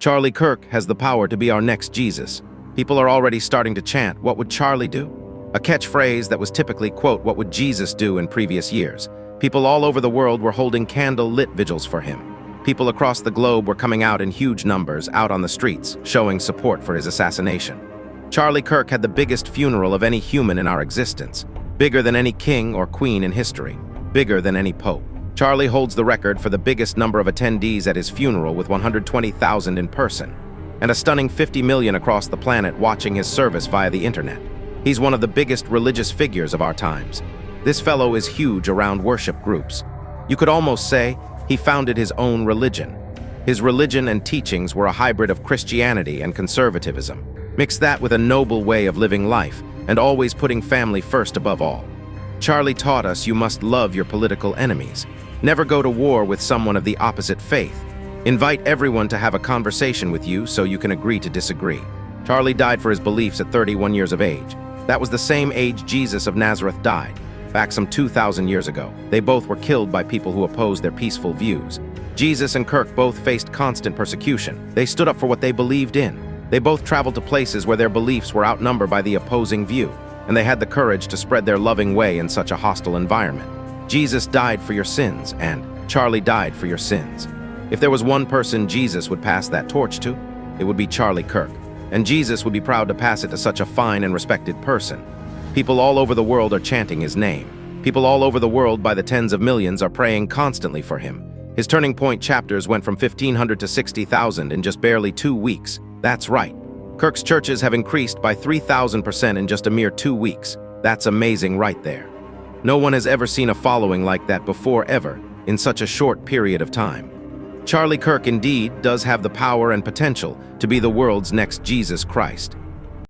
Charlie Kirk has the power to be our next Jesus. People are already starting to chant, "What would Charlie do?" A catchphrase that was typically, quote, "What would Jesus do?" in previous years. People all over the world were holding candle-lit vigils for him. People across the globe were coming out in huge numbers, out on the streets, showing support for his assassination. Charlie Kirk had the biggest funeral of any human in our existence, bigger than any king or queen in history, bigger than any pope. Charlie holds the record for the biggest number of attendees at his funeral with 120,000 in person, and a stunning 50 million across the planet watching his service via the internet. He's one of the biggest religious figures of our times. This fellow is huge around worship groups. You could almost say he founded his own religion. His religion and teachings were a hybrid of Christianity and conservatism. Mix that with a noble way of living life and always putting family first above all. Charlie taught us you must love your political enemies. Never go to war with someone of the opposite faith. Invite everyone to have a conversation with you so you can agree to disagree. Charlie died for his beliefs at 31 years of age. That was the same age Jesus of Nazareth died, back some 2,000 years ago. They both were killed by people who opposed their peaceful views. Jesus and Kirk both faced constant persecution. They stood up for what they believed in. They both traveled to places where their beliefs were outnumbered by the opposing view, and they had the courage to spread their loving way in such a hostile environment. Jesus died for your sins, and Charlie died for your sins. If there was one person Jesus would pass that torch to, it would be Charlie Kirk. And Jesus would be proud to pass it to such a fine and respected person. People all over the world are chanting his name. People all over the world by the tens of millions are praying constantly for him. His turning point chapters went from 1,500 to 60,000 in just barely 2 weeks. That's right. Kirk's churches have increased by 3,000% in just a mere 2 weeks. That's amazing right there. No one has ever seen a following like that before ever, in such a short period of time. Charlie Kirk indeed does have the power and potential to be the world's next Jesus Christ.